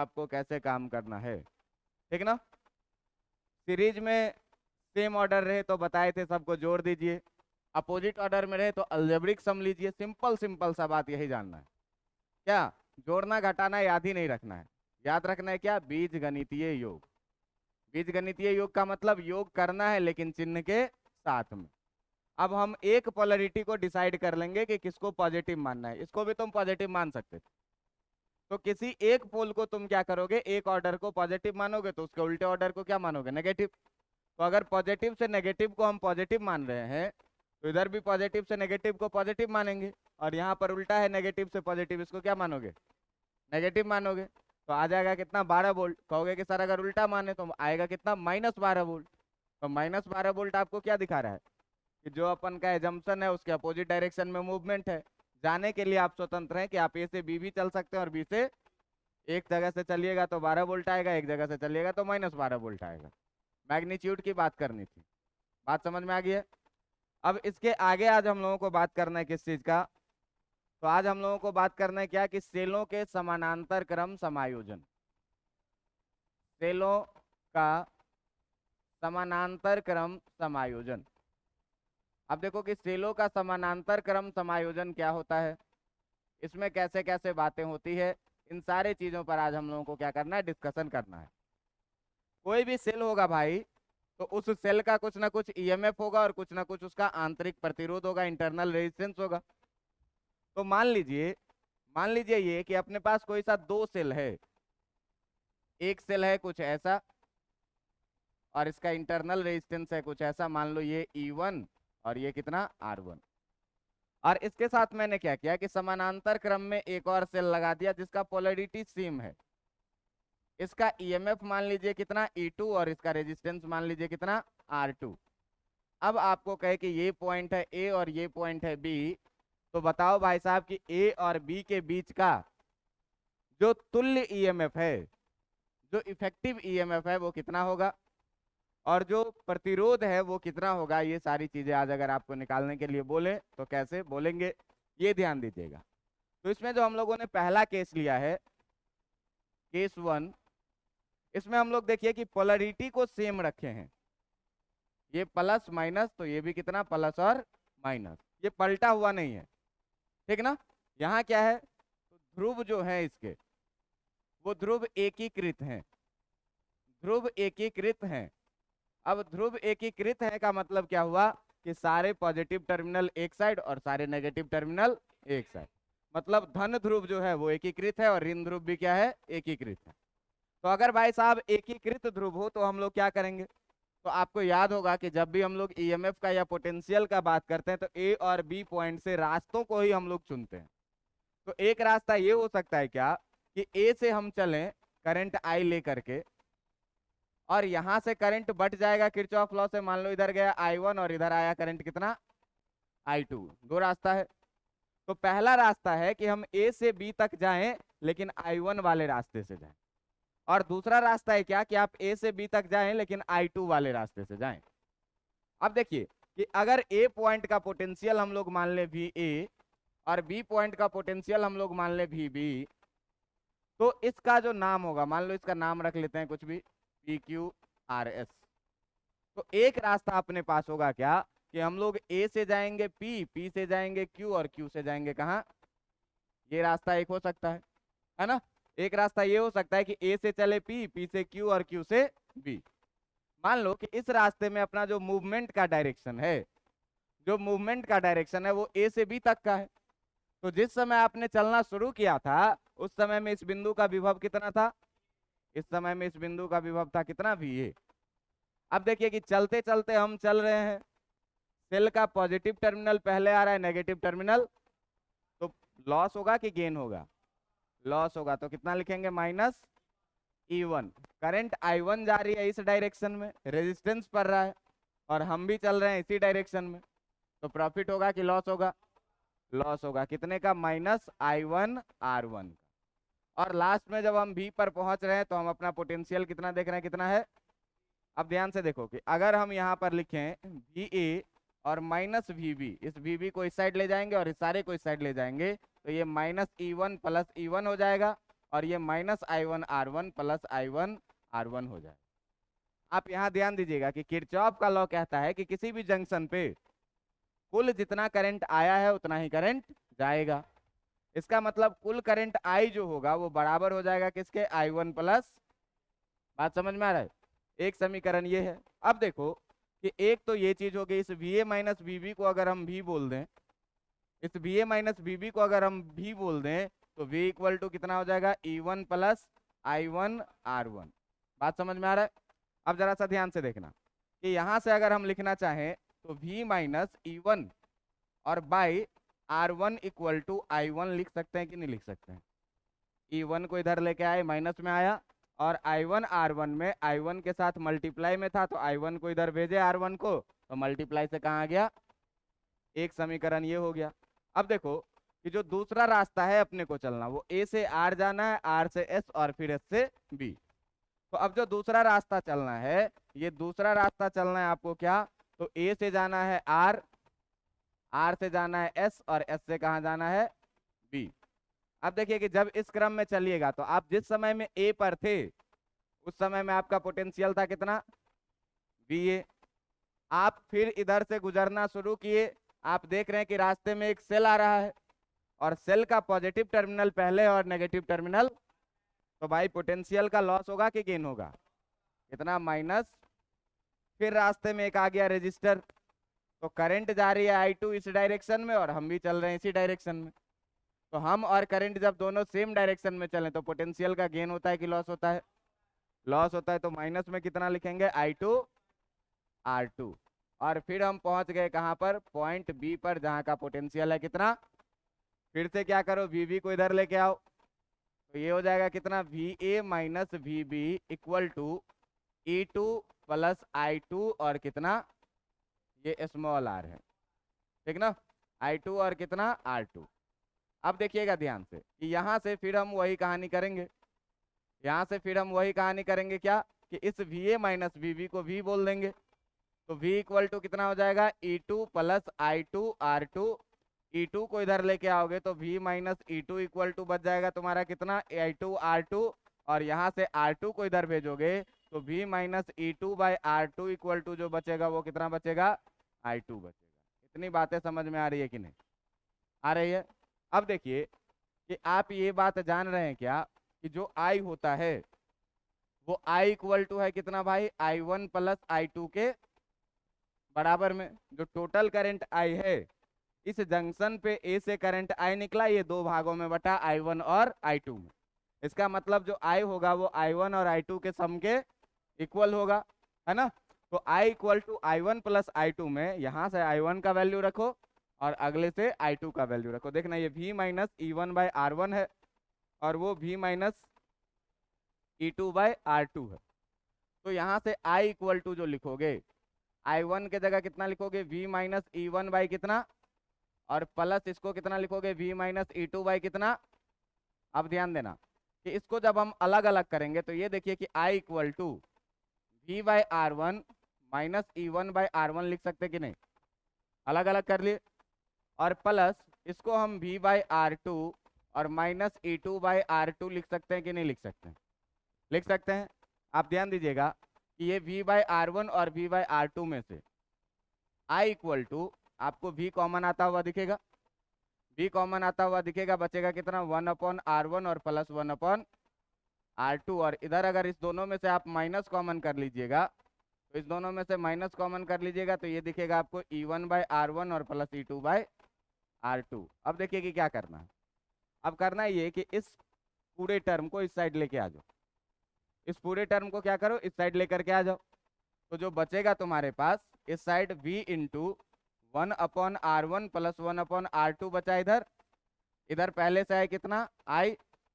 आपको कैसे काम करना है, ठीक ना। सीरीज में सेम ऑर्डर रहे तो बताए थे सबको जोड़ दीजिए, अपोजिट ऑर्डर में रहे तो अलजेब्रिक सम लीजिए। सिंपल सिंपल सा बात यही जानना है, क्या जोड़ना घटाना याद ही नहीं रखना है, याद रखना है क्या, बीज गणितीय योग। बीज गणितीय योग का मतलब योग करना है लेकिन चिन्ह के साथ में। अब हम एक पोलरिटी को डिसाइड कर लेंगे कि किसको पॉजिटिव मानना है, इसको भी तुम पॉजिटिव मान सकते थे। तो किसी एक पोल को तुम क्या करोगे, एक ऑर्डर को पॉजिटिव मानोगे तो उसके उल्टे ऑर्डर को क्या मानोगे, नेगेटिव। तो अगर पॉजिटिव से नेगेटिव को हम पॉजिटिव मान रहे हैं तो इधर भी पॉजिटिव से नेगेटिव को पॉजिटिव मानेंगे, और यहाँ पर उल्टा है नेगेटिव से पॉजिटिव, इसको क्या मानोगे, नेगेटिव मानोगे। तो आ जाएगा कितना, 12 वोल्ट। कहोगे कि सर अगर उल्टा माने तो आएगा कितना, -12 वोल्ट। तो -12 वोल्ट आपको क्या दिखा रहा है कि जो अपन का एजम्पशन है उसके अपोजिट डायरेक्शन में मूवमेंट है। जाने के लिए आप स्वतंत्र हैं कि आप ए से बी भी चल सकते हैं और बी से, एक जगह से चलिएगा तो 12 वोल्ट आएगा, एक जगह से चलिएगा तो -12 वोल्ट आएगा। मैग्नीट्यूड की बात करनी थी, बात समझ में आ गई है। अब इसके आगे आज हम लोगों को बात करना है किस चीज का, तो आज हम लोगों को बात करना है क्या, कि सेलों के समानांतर क्रम समायोजन। सेलों का समानांतर क्रम समायोजन। अब देखो कि सेलों का समानांतर क्रम समायोजन क्या होता है, इसमें कैसे कैसे बातें होती है, इन सारे चीजों पर आज हम लोगों को क्या करना है, डिस्कशन करना है। कोई भी सेल होगा भाई, तो उस सेल का कुछ ना कुछ ईएमएफ होगा और कुछ ना कुछ उसका आंतरिक प्रतिरोध होगा, इंटरनल रेजिस्टेंस होगा। तो मान लीजिए ये कि अपने पास कोई सा दो सेल है, एक सेल है कुछ ऐसा और इसका इंटरनल रेजिस्टेंस है कुछ ऐसा, मान लो ये E1 और ये कितना R1। और इसके साथ मैंने क्या किया कि समानांतर क्रम में एक और सेल लगा दिया जिसका पोलैरिटी सेम है। इसका ईएमएफ मान लीजिए कितना E2 और इसका रेजिस्टेंस मान लीजिए कितना R2। अब आपको कहे कि ये पॉइंट है ए और ये पॉइंट है बी, तो बताओ भाई साहब कि ए और बी के बीच का जो तुल्य ईएमएफ है, जो इफेक्टिव ईएमएफ है वो कितना होगा, और जो प्रतिरोध है वो कितना होगा। ये सारी चीजें आज अगर आपको निकालने के लिए बोले तो कैसे बोलेंगे, ये ध्यान दीजिएगा। तो इसमें जो हम लोगों ने पहला केस लिया है, केस 1, इसमें हम लोग देखिए कि पोलरिटी को सेम रखे हैं, ये प्लस माइनस तो ये भी कितना प्लस और माइनस, ये पलटा हुआ नहीं है, ठीक ना। यहाँ क्या है, तो ध्रुव जो है इसके वो ध्रुव एकीकृत हैं, ध्रुव एकीकृत हैं। अब ध्रुव एकीकृत है का मतलब क्या हुआ कि सारे पॉजिटिव टर्मिनल एक साइड और सारे नेगेटिव टर्मिनल एक साइड, मतलब धन ध्रुव जो है वो एकीकृत है और ऋण ध्रुव भी क्या है, एकीकृत है। तो अगर भाई साहब एकीकृत ध्रुव हो तो हम लोग क्या करेंगे, तो आपको याद होगा कि जब भी हम लोग ईएमएफ का या पोटेंशियल का बात करते हैं तो ए और बी पॉइंट से रास्तों को ही हम लोग चुनते हैं। तो एक रास्ता ये हो सकता है क्या कि ए से हम चलें करंट आई ले करके, और यहां से करंट बट जाएगा किरचॉफ लॉ से, मान लो इधर गया I1 और इधर आया करंट कितना I2। दो रास्ता है। तो पहला रास्ता है कि हम ए से बी तक जाएं लेकिन I1 वाले रास्ते से जाएं, और दूसरा रास्ता है क्या कि आप ए से बी तक जाएं लेकिन I2 वाले रास्ते से जाएं। अब देखिए कि अगर ए पॉइंट का पोटेंशियल हम लोग मान ले VA और बी पॉइंट का पोटेंशियल हम लोग मान ले VB, तो इसका जो नाम होगा, मान लो इसका नाम रख लेते हैं कुछ भी, PQRS। तो एक रास्ता अपने पास होगा क्या कि हम लोग ए से जाएंगे P से जाएंगे Q और Q से जाएंगे कहाँ, ये रास्ता एक हो सकता है ना। एक रास्ता ये हो सकता है कि ए से चले P से Q और Q से B। मान लो कि इस रास्ते में अपना जो मूवमेंट का डायरेक्शन है, जो मूवमेंट का डायरेक्शन है वो ए से बी तक का है। तो जिस समय आपने चलना शुरू किया था उस समय में इस बिंदु का विभव कितना था, इस समय में इस बिंदु का विभव था कितना VA। अब देखिए कि चलते चलते हम चल रहे हैं, सेल का पॉजिटिव टर्मिनल पहले आ रहा है, नेगेटिव टर्मिनल, तो लॉस होगा कि गेन होगा, लॉस होगा। तो कितना लिखेंगे, -E1। करंट I1 जा रही है इस डायरेक्शन में, रेजिस्टेंस पड़ रहा है और हम भी चल रहे हैं इसी डायरेक्शन में, तो प्रॉफिट होगा कि लॉस होगा, लॉस होगा। कितने का, -I1 R1। और लास्ट में जब हम V पर पहुंच रहे हैं तो हम अपना पोटेंशियल कितना देख रहे हैं, कितना है। अब ध्यान से देखो कि अगर हम यहाँ पर लिखें VA और -VB, इस VB को इस साइड ले जाएंगे और इस सारे को इस साइड ले जाएंगे, तो ये -E1 + E1 हो जाएगा और ये -I1R1 प्लस I1R1 हो जाए। आप यहाँ ध्यान दीजिएगा कि किरचॉफ का लॉ कहता है कि किसी भी जंक्शन पे कुल जितना करंट आया है उतना ही करंट जाएगा। इसका मतलब कुल करंट I जो होगा वो बराबर हो जाएगा किसके, I1 प्लस। बात समझ में आ रहा है? एक समीकरण ये है। अब देखो कि एक तो ये चीज हो गई, इस VA माइनस VB को अगर हम भी बोल दें, इस VA माइनस VB को अगर हम भी बोल दें तो V इक्वल टू कितना हो जाएगा, E1 प्लस I1R1। बात समझ में आ रहा है? अब जरा सा ध्यान से देखना कि यहां से अगर हम लिखना चाहें तो V माइनस E1 और by R1 equal to I1 लिख सकते हैं कि नहीं लिख सकते हैं? E1 को इधर लेके आए, माइनस में आया, और I1R1 में I1 के साथ मल्टीप्लाई में था तो I1 को इधर भेजे R1 को, तो मल्टीप्लाई से कहाँ आ गया, एक समीकरण ये हो गया। अब देखो कि जो दूसरा रास्ता है अपने को चलना, वो A से R जाना है, R से S और फिर S से B। तो अब जो दूसरा रास्ता चलना है, ये दूसरा रास्ता चलना है आपको क्या, तो A से जाना है R, R से जाना है S और S से कहाँ जाना है, B। अब देखिए कि जब इस क्रम में चलिएगा तो आप जिस समय में A पर थे उस समय में आपका पोटेंशियल था कितना, VA। आप फिर इधर से गुजरना शुरू किए, आप देख रहे हैं कि रास्ते में एक सेल आ रहा है और सेल का पॉजिटिव टर्मिनल पहले और नेगेटिव टर्मिनल, तो भाई पोटेंशियल का लॉस होगा कि गेन होगा, कितना, माइनस। फिर रास्ते में एक आ गया रेजिस्टर, तो करंट जा रही है I2 इस डायरेक्शन में और हम भी चल रहे हैं इसी डायरेक्शन में। तो हम और करंट जब दोनों सेम डायरेक्शन में चलें तो पोटेंशियल का गेन होता है कि लॉस होता है, लॉस होता है। तो माइनस में कितना लिखेंगे, I2 R2। और फिर हम पहुंच गए कहां पर, पॉइंट बी पर, जहां का पोटेंशियल है कितना, फिर से क्या करो, VB को इधर लेके आओ, तो ये हो जाएगा कितना, VA minus VB equal to E2 plus I2 और कितना, ये स्मॉल r है, ठीक ना, I2 और कितना, R2। अब देखिएगा ध्यान से कि यहां से फिर हम वही कहानी करेंगे, यहां से फिर हम वही कहानी करेंगे क्या, कि इस VA माइनस VB को V बोल देंगे, तो V इक्वल टू कितना हो जाएगा, E2 plus I2 R2। E2 को इधर लेके आओगे तो V minus E2 equal to बच जाएगा तुम्हारा कितना, I2 R2, और यहाँ से R2 को इधर भेजोगे तो V minus E2 by R2 equal to जो बचेगा वो कितना बचेगा, I2 बचेगा। इतनी बातें समझ में आ रही है कि नहीं आ रही है? अब देखिए कि आप ये बात जान रहे हैं क्या कि जो I होता है वो I इक्वल टू है कितना भाई, I1 प्लस I2 के बराबर में। जो टोटल करंट I है, इस जंक्शन पे A से करंट I निकला, ये दो भागों में बटा, I1 और I2 में। इसका मतलब जो I होगा वो I1 और I2 के सम के इक्वल होगा, है ना। तो I equal to I1 plus I2 में यहाँ से I1 का वैल्यू रखो और अगले से I2 का वैल्यू रखो। देखना ये V minus E1 by R1 है और वो V minus E2 by R2 है। तो यहाँ से I इक्वल टू जो लिखोगे, I1 के जगह कितना लिखोगे, V माइनस E1 बाई कितना, और प्लस इसको कितना लिखोगे, V माइनस E2 बाई कितना। अब ध्यान देना कि इसको जब हम अलग अलग करेंगे तो ये देखिए कि I equal to V by R1 minus E1 by R1 लिख सकते कि नहीं, अलग अलग कर लिए, और प्लस इसको हम V बाई R2 और माइनस E2 बाई R2 लिख सकते हैं कि नहीं लिख सकते हैं, लिख सकते हैं। आप ध्यान दीजिएगा कि ये V बाई R1 और V बाई R2 में से I इक्वल टू, आपको V कॉमन आता हुआ दिखेगा, V कॉमन आता हुआ दिखेगा, बचेगा कितना, 1/R1 और प्लस 1/R2। और इधर अगर इस दोनों में से आप माइनस कॉमन कर लीजिएगा, तो इस दोनों में से माइनस कॉमन कर लीजिएगा तो ये दिखेगा आपको E1 बाई R1 और प्लस E2 बाई R2। अब देखिए कि क्या करना है, अब करना है ये कि इस पूरे टर्म को इस साइड लेके आ जाओ, इस पूरे टर्म को क्या करो, इस साइड लेकर के आ जाओ। तो जो बचेगा तुम्हारे पास इस side V into 1/R1 plus 1/R2 बचा इधर, इधर पहले से है कितना I,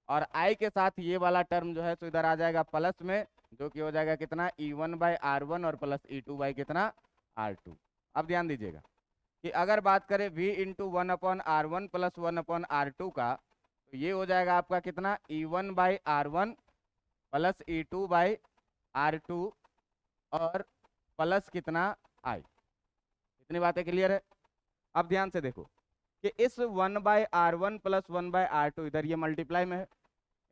और I के साथ ये वाला टर्म जो है तो इधर आ जाएगा प्लस में, जो कि हो जाएगा कितना, E1 बाई R1 और प्लस E2 बाई कितना, R2। अब ध्यान दीजिएगा कि अगर बात करें V into 1/R1 plus 1/R2 का, तो ये हो जाएगा आपका कितना, E1 by R1 plus E2 by R2 और प्लस कितना I। इतनी बातें क्लियर है? अब ध्यान से देखो कि इस 1/R1 प्लस 1/R2 इधर ये मल्टीप्लाई में है,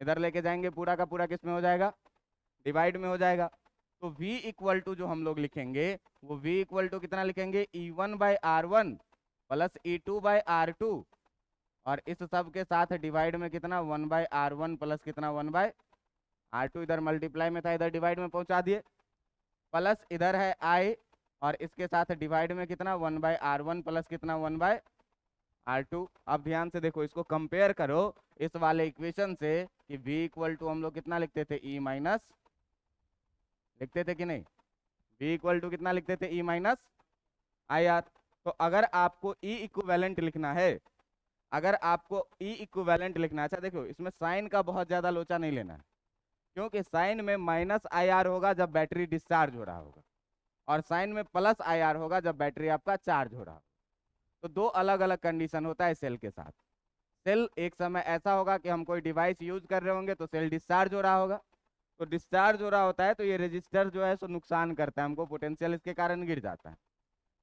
इधर लेके जाएंगे पूरा का पूरा किस में हो जाएगा, डिवाइड में हो जाएगा। तो v इक्वल टू जो हम लोग लिखेंगे वो v इक्वल टू कितना लिखेंगे, E1/R1 प्लस E2/R2, और इस सब के साथ डिवाइड में कितना 1/R1 प्लस कितना 1/R2, इधर मल्टीप्लाई में था इधर डिवाइड में पहुंचा दिए, प्लस इधर है I, और इसके साथ डिवाइड में कितना 1/R1 प्लस कितना 1/R2। अब ध्यान से देखो, इसको कंपेयर करो इस वाले इक्वेशन से कि v इक्वल टू हम लोग कितना लिखते थे, E माइनस, लिखते थे कि नहीं, v इक्वल टू कितना लिखते थे, E माइनस IR। तो अगर आपको E इक्विवेलेंट लिखना है, अगर आपको E इक्विवेलेंट लिखना है, अच्छा देखो इसमें साइन का बहुत ज्यादा लोचा नहीं लेना है, क्योंकि साइन में -IR होगा जब बैटरी डिस्चार्ज हो रहा होगा, और साइन में +IR होगा जब बैटरी आपका चार्ज हो रहा होगा। तो दो अलग अलग कंडीशन होता है सेल के साथ। सेल एक समय ऐसा होगा कि हम कोई डिवाइस यूज कर रहे होंगे तो सेल डिस्चार्ज हो रहा होगा, तो डिस्चार्ज हो रहा होता है तो ये रेजिस्टर जो है सो नुकसान करता है हमको, पोटेंशियल इसके कारण गिर जाता है।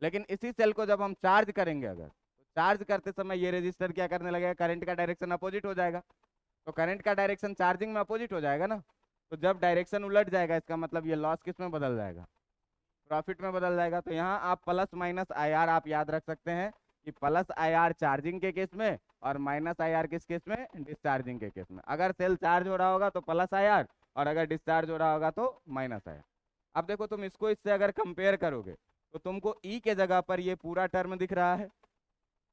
लेकिन इसी सेल को जब हम चार्ज करेंगे अगर, तो चार्ज करते समय ये रेजिस्टर क्या करने लगेगा, करंट का डायरेक्शन अपोजिट हो जाएगा। तो करंट का डायरेक्शन चार्जिंग में अपोजिट हो जाएगा ना, तो जब डायरेक्शन उलट जाएगा इसका मतलब ये लॉस किस में बदल जाएगा, प्रॉफिट में बदल जाएगा। तो यहाँ आप +-IR आप याद रख सकते हैं कि +IR चार्जिंग के केस में और -IR किस केस में, डिस्चार्जिंग के केस में। अगर सेल चार्ज हो रहा होगा तो +IR, और अगर डिस्चार्ज हो रहा होगा तो -IR। अब देखो तुम इसको इससे अगर कंपेयर करोगे तो तुमको E के जगह पर ये पूरा टर्म दिख रहा है,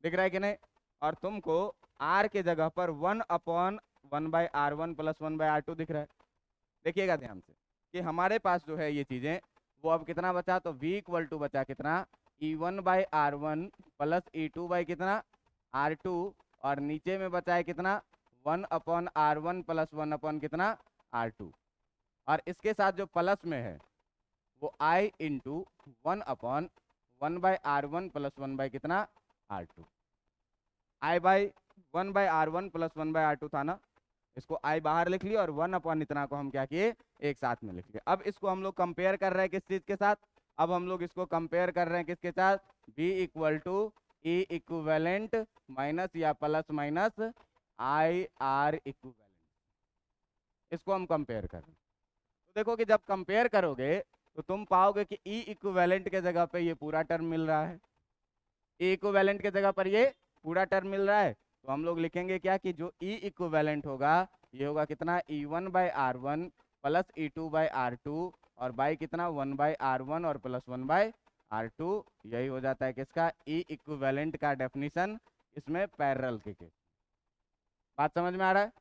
दिख रहा है कि नहीं, और तुमको R के जगह पर 1/1/R1 प्लस 1/R2 दिख रहा है। देखिएगा ध्यान से कि हमारे पास जो है ये चीजें, वो अब कितना बचा, तो v इक्वल टू बचा कितना, E1/R1 प्लस E2 कितना R2, और नीचे में बचा है कितना 1/R1 प्लस 1 कितना R2, और इसके साथ जो प्लस में है वो I इंटू 1/1/R1 प्लस 1 कितना R2, I/1/R1 प्लस 1/R2 था ना, इसको I बाहर लिख लिया और 1 इतना को हम क्या किए, एक साथ में लिख लिया। अब इसको हम लोग कंपेयर कर रहे हैं किस चीज के साथ, अब हम लोग इसको कंपेयर कर रहे हैं किसके साथ, V equal to E equivalent minus या प्लस माइनस IR इक्विवेलेंट, इसको हम कंपेयर कर रहे हैं। तो देखो कि जब कंपेयर करोगे तो तुम पाओगे कि E इक्विवेलेंट के जगह पे ये पूरा टर्म मिल रहा है, E इक्विवेलेंट के जगह पर ये पूरा टर्म मिल रहा है, तो हम लोग लिखेंगे क्या कि जो E इक्विवेलेंट होगा ये होगा कितना E1/R1 प्लस E2/R2, और बाई कितना 1/R1 और प्लस 1/R2। यही हो जाता है किसका, E इक्विवेलेंट का डेफिनेशन इसमें पैरेलल के केस। बात समझ में आ रहा है,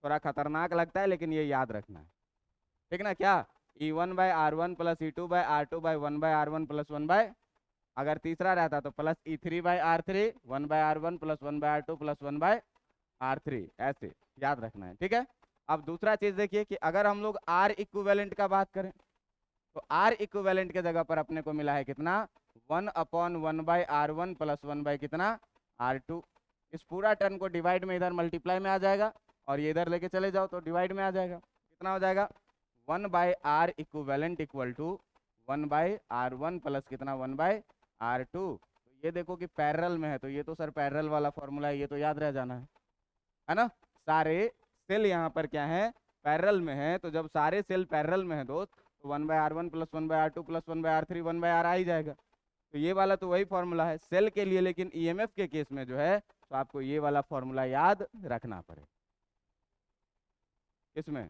थोड़ा खतरनाक लगता है लेकिन ये याद रखना है, ठीक ना। क्या E1/R1 plus E2/R2 by 1/R1 plus 1, अगर तीसरा रहता तो plus E3/R3 1/R1 plus 1/R2 plus 1/R3, ऐसे याद रखना है, ठीक है। अब दूसरा चीज देखिए कि अगर हम लोग R इक्विवेलेंट का बात करें तो R इक्विवेलेंट के जगह पर अपने को मिला है कितना 1/1/R1 प्लस 1 कितना R2। इस पूरा टर्म को डिवाइड में इधर मल्टीप्लाई में आ जाएगा, और ये इधर लेके चले जाओ तो डिवाइड में आ जाएगा, कितना हो जाएगा 1/R equivalent equal to 1/R1 plus कितना 1/R2। तो ये देखो कि पैरेलल में है, तो ये तो सर पैरेलल वाला फॉर्मूला है, ये तो याद रह जाना है ना। सारे सेल यहाँ पर क्या है, पैरेलल में है, तो जब सारे सेल पैरेलल में है दोस्त तो 1/R1 plus 1/R2 plus 1/R3 1/R आ ही जाएगा। तो ये वाला तो वही फॉर्मूला है सेल के लिए, लेकिन ईएमएफ के केस में जो है तो आपको ये वाला फॉर्मूला याद रखना पड़ेगा। इसमें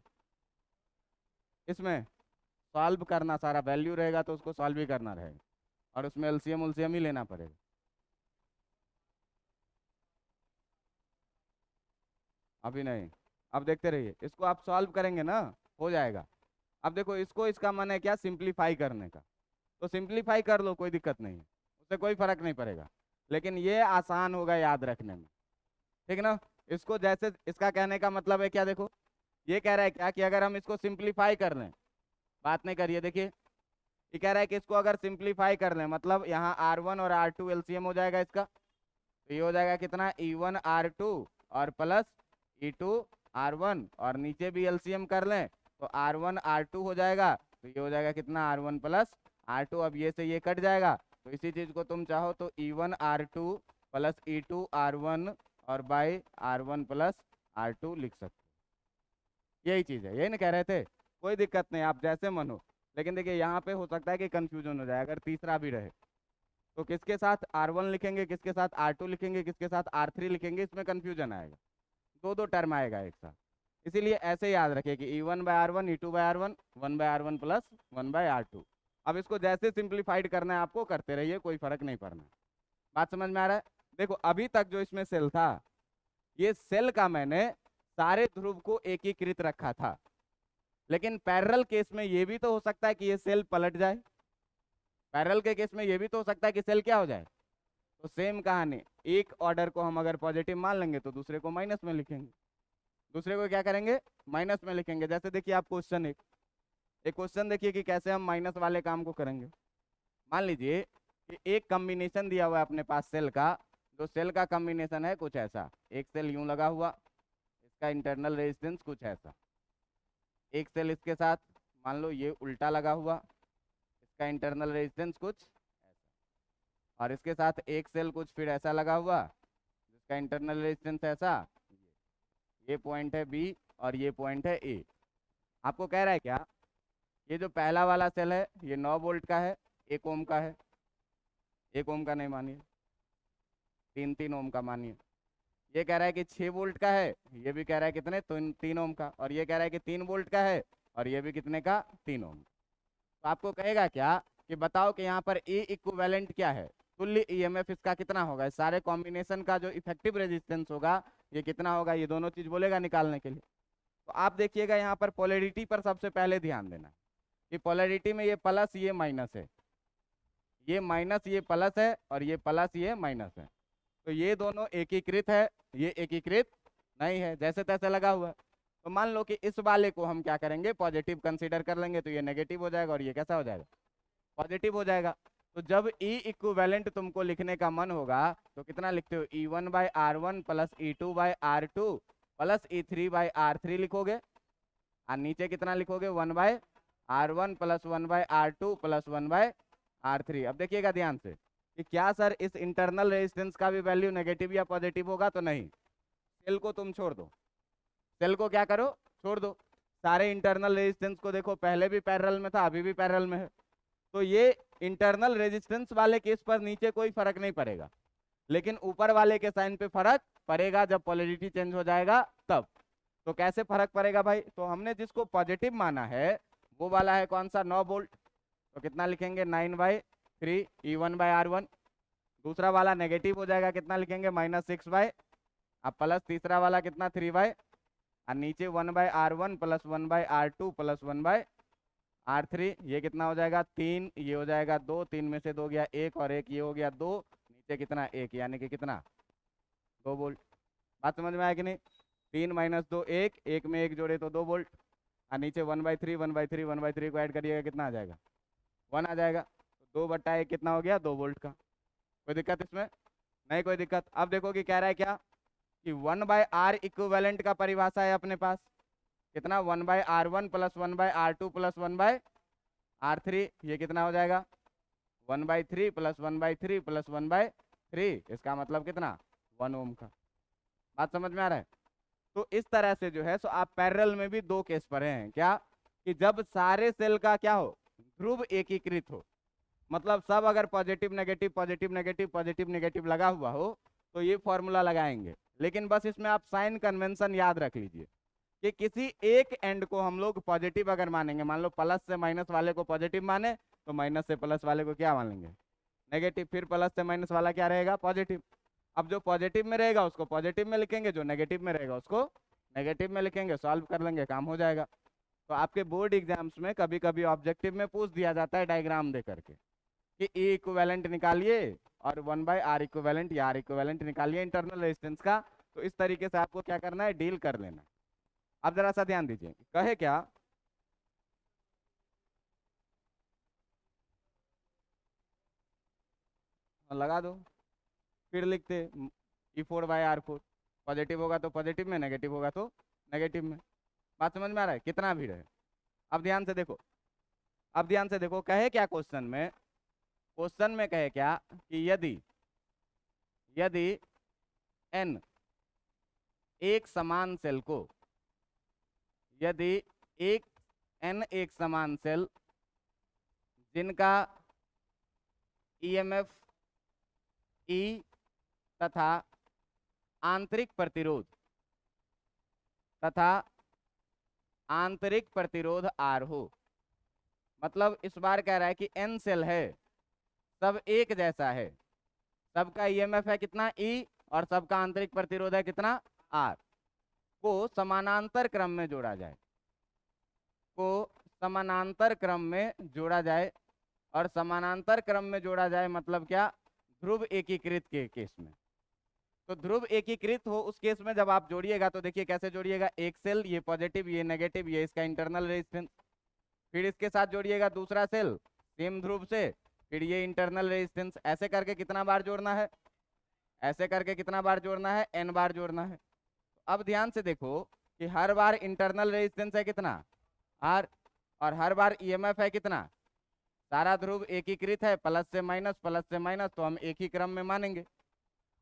इसमें सॉल्व करना, सारा वैल्यू रहेगा तो उसको सॉल्व ही करना रहेगा, और उसमें एलसीएम उलसीएम ही लेना पड़ेगा। अभी नहीं, अब देखते रहिए, इसको आप सॉल्व करेंगे ना हो जाएगा। अब देखो इसको, इसका मन है क्या, सिंप्लीफाई करने का, तो सिंप्लीफाई कर लो, कोई दिक्कत नहीं है, उससे कोई फर्क नहीं पड़ेगा, लेकिन ये आसान होगा याद रखने में, ठीक ना। इसको जैसे, इसका कहने का मतलब है क्या, देखो ये कह रहा है क्या कि अगर हम इसको सिंप्लीफाई कर लें, बात नहीं करिए, देखिए ये कह रहा है कि इसको अगर सिंप्लीफाई कर लें, मतलब यहाँ R1 और R2 एलसीएम हो जाएगा इसका, तो ये हो जाएगा कितना E1/R2 और प्लस E2/R1, और नीचे भी एलसीएम कर लें तो R1/R2 हो जाएगा, तो ये हो जाएगा कितना R1 प्लस R2। अब ये से ये कट जाएगा, तो इसी चीज को तुम चाहो तो E1/R2 प्लस E2/R1 और बाई R1 प्लस R2 लिख सकते हो। यही चीज़ है, यही ना कह रहे थे। कोई दिक्कत नहीं, आप जैसे मन हो। लेकिन देखिए यहाँ पे हो सकता है कि कंफ्यूजन हो जाए अगर तीसरा भी रहे। तो किसके साथ R1 लिखेंगे, किसके साथ R2 लिखेंगे, किसके साथ R3 लिखेंगे, इसमें कंफ्यूजन आएगा। दो दो टर्म आएगा एक साथ। इसीलिए ऐसे याद रखिए कि E1/R1 E2/R1 1/R1 plus 1/R2। अब इसको जैसे सिंप्लीफाइड करना है आपको करते रहिए, कोई फर्क नहीं पड़ना। बात समझ में आ रहा है? देखो अभी तक जो इसमें सेल था, ये सेल का मैंने सारे ध्रुव को एकीकृत रखा था। लेकिन पैरेलल केस में ये भी तो हो सकता है कि ये सेल पलट जाए। पैरेलल के केस में ये भी तो हो सकता है कि सेल क्या हो जाए। तो सेम कहानी, एक ऑर्डर को हम अगर पॉजिटिव मान लेंगे तो दूसरे को माइनस में लिखेंगे। दूसरे को क्या करेंगे, माइनस में लिखेंगे। जैसे देखिए आप क्वेश्चन एक क्वेश्चन देखिए कि कैसे हम माइनस वाले काम को करेंगे। मान लीजिए कि एक कॉम्बिनेशन दिया हुआ है अपने पास सेल का। जो सेल का कॉम्बिनेशन है कुछ ऐसा, एक सेल यूं लगा हुआ, इसका इंटरनल रेजिस्टेंस कुछ ऐसा। एक सेल इसके साथ मान लो ये उल्टा लगा हुआ, इसका इंटरनल रेजिस्टेंस कुछ ऐसा। और इसके साथ एक सेल कुछ फिर ऐसा लगा हुआ, जिसका इंटरनल रेजिस्टेंस ऐसा। ये पॉइंट है बी और ये पॉइंट है ए। आपको कह रहा है क्या, ये जो पहला वाला सेल है ये 9 वोल्ट का है, 1 ओम का है। 1 ओम का नहीं मानिए, 3 ओम का मानिए। ये कह रहा है कि 6 वोल्ट का है, ये भी कह रहा है कितने, 3 ओम का। और ये कह रहा है कि 3 वोल्ट का है, और ये भी कितने का, 3 ओम। तो आपको कहेगा क्या कि बताओ कि यहाँ पर ए इक्विवेलेंट क्या है, तुल्य ईएमएफ इसका कितना होगा। इस सारे कॉम्बिनेशन का जो इफेक्टिव रेजिस्टेंस होगा ये कितना होगा, ये दोनों चीज बोलेगा निकालने के लिए। तो आप देखिएगा यहाँ पर पोलैरिटी पर सबसे पहले ध्यान देना कि पोलैरिटी में ये प्लस ये माइनस है, ये माइनस ये प्लस है, और ये प्लस ये माइनस है। तो ये दोनों एकीकृत है, ये एकीकृत नहीं है, जैसे तैसे लगा हुआ है। तो मान लो कि इस वाले को हम क्या करेंगे, पॉजिटिव कंसीडर कर लेंगे, तो ये नेगेटिव हो जाएगा और ये कैसा हो जाएगा, पॉजिटिव हो जाएगा। तो जब ई इक्विवेलेंट तुमको लिखने का मन होगा तो कितना लिखते हो, E1/R1 plus E2/R2 plus E3/R3 लिखोगे। और नीचे कितना लिखोगे, 1/R1 plus 1/R2 plus 1/R3। अब देखिएगा ध्यान से कि क्या सर इस इंटरनल रेजिस्टेंस का भी वैल्यू नेगेटिव या पॉजिटिव होगा, तो नहीं। सेल को तुम छोड़ दो, सेल को क्या करो, छोड़ दो। सारे इंटरनल रेजिस्टेंस को देखो, पहले भी पैरेलल में था, अभी भी पैरेलल में है। तो ये इंटरनल रेजिस्टेंस वाले केस पर नीचे कोई फर्क नहीं पड़ेगा, लेकिन ऊपर वाले के साइन पे फर्क पड़ेगा जब पोलैरिटी चेंज हो जाएगा तब। तो कैसे फर्क पड़ेगा भाई, तो हमने जिसको पॉजिटिव माना है वो वाला है कौन सा, 9 वोल्ट। तो कितना लिखेंगे, 9/3 E1/R1। दूसरा वाला नेगेटिव हो जाएगा, कितना लिखेंगे, -6/। अब प्लस तीसरा वाला कितना, 3/। और नीचे 1/R1 plus 1/R2 plus 1/R3। ये कितना हो जाएगा, 3, ये हो जाएगा 2, 3 में से 2 गया 1, और 1 ये हो गया 2, नीचे कितना 1, यानी कि कितना 2 वोल्ट। बात समझ में आया कि नहीं। 3 - 2 1, 1 में 1 जोड़े तो 2 वोल्ट। और नीचे 1/3 1/3 1/3 को ऐड करिएगा, कितना आ जाएगा, 1 आ जाएगा। तो 2/1 कितना हो गया, 2 वोल्ट का। कोई दिक्कत इसमें नहीं, कोई दिक्कत। अब देखो कि कह रहा है क्या कि 1/R इक्विवेलेंट का परिभाषा है अपने पास, कितना, 1/R1 plus 1/R2 plus 1/R3। ये कितना हो जाएगा, 1/3 प्लस 1/3 प्लस 1/3। इसका मतलब कितना, 1 ओम का। बात समझ में आ रहा है। तो इस तरह से जो है सो आप पैरेलल में भी दो केस पढ़े हैं, क्या कि जब सारे सेल का क्या हो, ध्रुव एकीकृत हो, मतलब सब अगर positive negative positive negative positive negative लगा हुआ हो तो ये फॉर्मूला लगाएंगे। लेकिन बस इसमें आप साइन कन्वेंशन याद रख लीजिए कि किसी एक एंड को हम लोग पॉजिटिव अगर मानेंगे, मान लो प्लस से माइनस वाले को पॉजिटिव माने, तो माइनस से प्लस वाले को क्या मानेंगे, नेगेटिव। फिर प्लस से माइनस वाला क्या रहेगा, पॉजिटिव। अब जो पॉजिटिव में रहेगा उसको पॉजिटिव में लिखेंगे, जो नेगेटिव में रहेगा उसको नेगेटिव में लिखेंगे, सॉल्व कर लेंगे, काम हो जाएगा। तो आपके बोर्ड एग्जाम्स में कभी कभी ऑब्जेक्टिव में पूछ दिया जाता है डायग्राम दे करके कि E इक्विवेलेंट निकालिए और 1/R इक्विवेलेंट या R इक्विवेलेंट निकालिए इंटरनल रेजिस्टेंस का। तो इस तरीके से आपको क्या करना है, डील कर लेना। अब जरा सा ध्यान दीजिए, कहे क्या, लगा दो, फिर लिखते E4/R4। पॉजिटिव होगा तो पॉजिटिव में, नेगेटिव होगा तो नेगेटिव में। बात समझ में आ रहा है, कितना भी रहे। अब ध्यान से देखो, अब ध्यान से देखो, कहे क्या क्वेश्चन में, क्वेश्चन में कहे क्या कि यदि यदि n एक समान सेल को, यदि एक n एक समान सेल जिनका ईएमएफ E तथा आंतरिक प्रतिरोध R हो, मतलब इस बार कह रहा है कि n सेल है, सब एक जैसा है, सबका ईएमएफ है कितना E और सबका आंतरिक प्रतिरोध है कितना R, को समानांतर क्रम में जोड़ा जाए, और समानांतर क्रम में जोड़ा जाए मतलब क्या, ध्रुव एकीकृत के केस में। तो ध्रुव एकीकृत हो उस केस में जब आप जोड़िएगा तो देखिए कैसे जोड़िएगा, एक सेल ये पॉजिटिव ये नेगेटिव ये इसका इंटरनल रेजिस्टेंस, फिर इसके साथ जोड़िएगा दूसरा सेल सेम ध्रुव से, फिर ये इंटरनल रेजिस्टेंस, ऐसे करके कितना बार जोड़ना है, ऐसे करके कितना बार जोड़ना है, n बार जोड़ना है। अब ध्यान से देखो कि हर बार इंटरनल रेजिस्टेंस है कितना R, और हर बार ईएमएफ है कितना, सारा ध्रुव एकीकृत है प्लस से माइनस, तो हम एक ही क्रम में मानेंगे।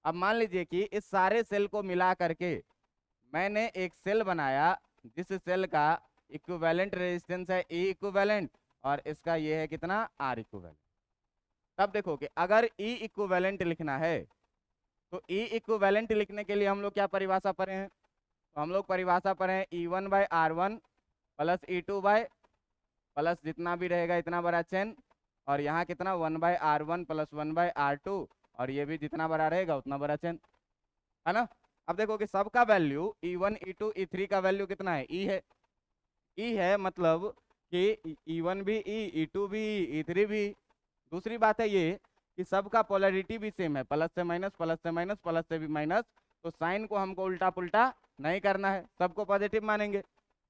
अब मान लीजिए कि इस सारे सेल को मिला करके मैंने एक सेल बनाया जिस सेल का इक्विवेलेंट रेजिस्टेंस है E इक्विवेलेंट और इसका ये है कितना R इक्विवेलेंट। तब देखो कि अगर E इक्विवेलेंट लिखना है तो E इक्विवेलेंट लिखने के लिए हम लोग क्या परिभाषा पढ़े हैं, तो हम लोग परिभाषा पढ़े हैं E1/R1 प्लस E2 प्लस जितना भी रहेगा इतना बड़ा चेन, और यहाँ कितना 1/R1 प्लस 1/R2, और ये भी जितना बड़ा रहेगा उतना बड़ा चेन, है ना। अब देखो कि सबका वैल्यू E1 E2 E3 का वैल्यू कितना है, E है मतलब कि E1 भी E, E2 भी E, E3 भी। दूसरी बात है ये कि सबका पोलैरिटी भी सेम है, प्लस से माइनस प्लस से माइनस प्लस से भी माइनस, तो साइन को हमको उल्टा पुल्टा नहीं करना है, सबको पॉजिटिव मानेंगे।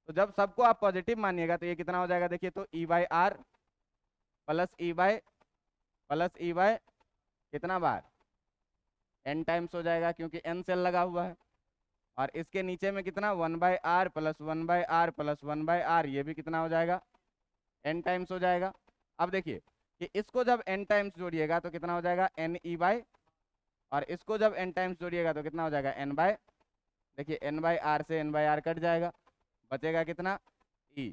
तो जब सबको आप पॉजिटिव मानिएगा तो ये कितना हो जाएगा, देखिए तो E/R प्लस E बाय कितना बार n टाइम्स हो जाएगा क्योंकि n सेल लगा हुआ है, और इसके नीचे में कितना 1/R plus 1/R plus 1/R, ये भी कितना हो जाएगा n टाइम्स हो जाएगा। अब देखिए कि इसको जब n टाइम्स जोड़िएगा तो कितना हो जाएगा n/E, और इसको जब n टाइम्स जोड़िएगा तो कितना हो जाएगा n/, देखिए n/R से n/R कट जाएगा, बचेगा कितना E।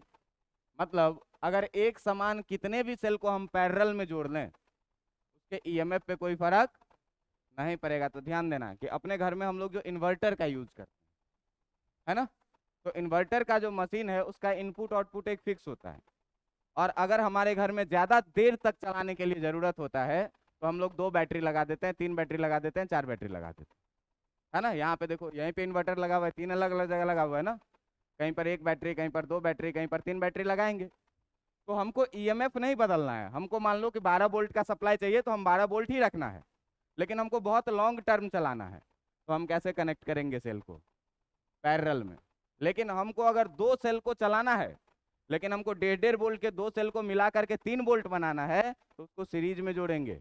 मतलब अगर एक समान कितने भी सेल को हम पैरेलल में जोड़ लें उसके ईएमएफ पे कोई फर्क नहीं पड़ेगा। तो ध्यान देना कि अपने घर में हम लोग जो इन्वर्टर का यूज करते हैं, है ना, तो इन्वर्टर का जो मशीन है उसका इनपुट आउटपुट एक फिक्स होता है, और अगर हमारे घर में ज़्यादा देर तक चलाने के लिए ज़रूरत होता है तो हम लोग 2 बैटरी लगा देते हैं, 3 बैटरी लगा देते हैं, 4 बैटरी लगा देते हैं, है ना। यहाँ पे देखो यहीं पे इन्वर्टर लगा हुआ है, 3 अलग अलग जगह लगा हुआ है ना, कहीं पर 1 बैटरी, कहीं पर 2 बैटरी, कहीं पर 3 बैटरी लगाएंगे। तो हमको ईएमएफ नहीं बदलना है, हमको मान लो कि 12 वोल्ट का सप्लाई चाहिए तो हम 12 वोल्ट ही रखना है, लेकिन हमको बहुत लॉन्ग टर्म चलाना है, तो हम कैसे कनेक्ट करेंगे सेल को, पैरेलल में। लेकिन हमको अगर 2 सेल को चलाना है, लेकिन हमको 1.5 वोल्ट के 2 सेल को मिला करके 3 वोल्ट बनाना है तो उसको सीरीज में जोड़ेंगे।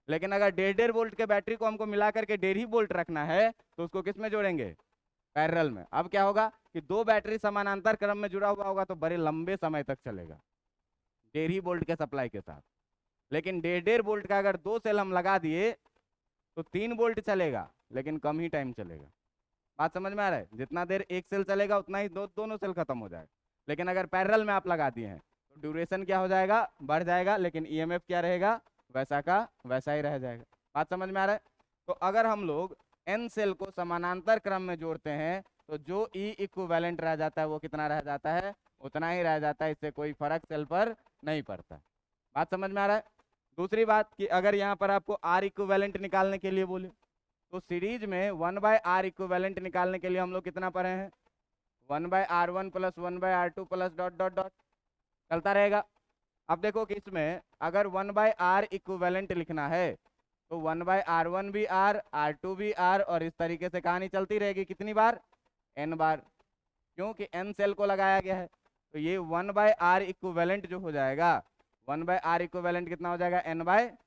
लेकिन अगर 1.5 वोल्ट के बैटरी को हमको मिला करके 1.5 वोल्ट रखना है तो उसको किस में जोड़ेंगे, पैरेलल में। अब क्या होगा कि 2 बैटरी समानांतर क्रम में जुड़ा हुआ होगा तो बड़े लंबे समय तक चलेगा 1.5 वोल्ट के सप्लाई के साथ, लेकिन 1.5 वोल्ट का अगर 2 सेल हम लगा दिए तो 3 वोल्ट चलेगा लेकिन कम ही टाइम चलेगा। बात समझ में आ रहा है, जितना देर एक सेल चलेगा उतना ही दोनों सेल खत्म हो जाएगा। लेकिन अगर पैरेलल में आप लगा दिए हैं तो ड्यूरेशन क्या हो जाएगा, बढ़ जाएगा, लेकिन ईएमएफ क्या रहेगा, वैसा का वैसा ही रह जाएगा। बात समझ में आ रहा है। तो अगर हम लोग n सेल को समानांतर क्रम में जोड़ते हैं तो जो E इक्विवेलेंट रह जाता है वो कितना रह जाता है, उतना ही रह जाता है, इससे कोई फर्क सेल पर नहीं पड़ता। बात समझ में आ रहा है। दूसरी बात कि अगर यहाँ पर आपको R इक्विवेलेंट निकालने के लिए बोले तो सीरीज में 1/R इक्विवेलेंट निकालने के लिए हम लोग कितना पढ़े हैं, 1/R1 plus 1/R2 plus dot dot dot चलता रहेगा। अब देखो कि इसमें अगर 1/R इक्विवेलेंट लिखना है तो 1/R1 भी R, R2 भी R, और इस तरीके से कहानी चलती रहेगी, कितनी बार, n बार, क्योंकि n सेल को लगाया गया है। तो ये 1/R इक्विवेलेंट जो हो जाएगा, 1/R इक्विवेलेंट कितना हो जाएगा n/,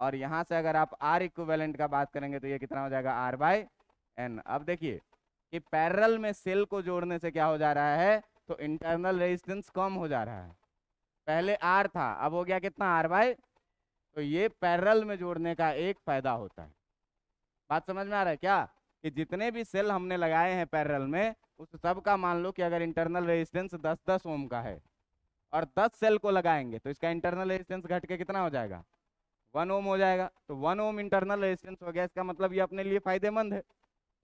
और यहाँ से अगर आप R इक्विवेलेंट का बात करेंगे तो ये कितना हो जाएगा R/n। अब देखिए कि पैरेलल में सेल को जोड़ने से क्या हो जा रहा है, तो इंटरनल रेजिस्टेंस कम हो जा रहा है, पहले R था अब हो गया कितना R/, तो ये पैरेलल में जोड़ने का एक फायदा होता है। बात समझ में आ रहा है क्या। कि जितने भी सेल हमने लगाए हैं पैरेलल में उस सब का मान लो कि अगर इंटरनल रेजिस्टेंस 10 ओम का है और 10 सेल को लगाएंगे तो इसका इंटरनल रेजिस्टेंस घट के कितना हो जाएगा, 1 ओम हो जाएगा। तो 1 ओम इंटरनल रेजिस्टेंस हो गया, इसका मतलब ये अपने लिए फायदेमंद है।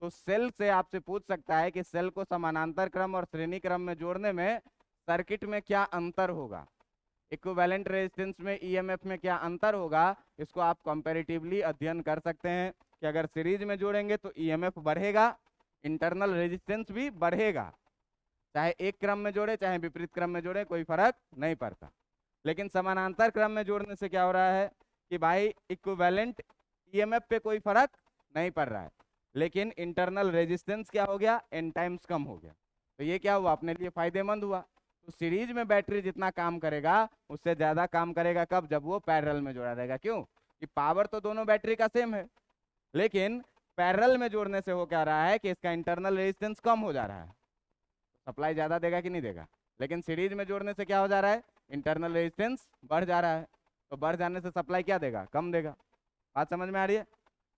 तो सेल से आपसे पूछ सकता है कि सेल को समानांतर क्रम और श्रेणी क्रम में जोड़ने में सर्किट में क्या अंतर होगा, इक्विवेलेंट रेजिस्टेंस में ईएमएफ में क्या अंतर होगा, इसको आप कंपैरेटिवली अध्ययन कर सकते हैं कि अगर सीरीज में जोड़ेंगे तो ईएमएफ बढ़ेगा, इंटरनल रेजिस्टेंस भी बढ़ेगा, चाहे एक क्रम में जोड़े चाहे विपरीत क्रम में जोड़े कोई फर्क नहीं पड़ता। लेकिन समानांतर क्रम में जोड़ने से क्या हो रहा है कि भाई इक्विवेलेंट ईएमएफ पे कोई फर्क नहीं पड़ रहा है, लेकिन इंटरनल रेजिस्टेंस क्या हो गया, एन टाइम्स कम हो गया। तो ये क्या हुआ, अपने लिए फायदेमंद हुआ। तो सीरीज में बैटरी जितना काम करेगा उससे ज्यादा काम करेगा कब, जब वो पैरेलल में जोड़ा रहेगा। क्यों कि पावर तो दोनों बैटरी का सेम है, लेकिन पैरेलल में जोड़ने से हो क्या रहा है कि इसका इंटरनल रेजिस्टेंस कम हो जा रहा है, सप्लाई ज्यादा देगा कि नहीं देगा। लेकिन सीरीज में जोड़ने से क्या हो जा रहा है, इंटरनल रेजिस्टेंस बढ़ जा रहा है, तो बढ़ जाने से सप्लाई क्या देगा, कम देगा। बात समझ में आ रही है।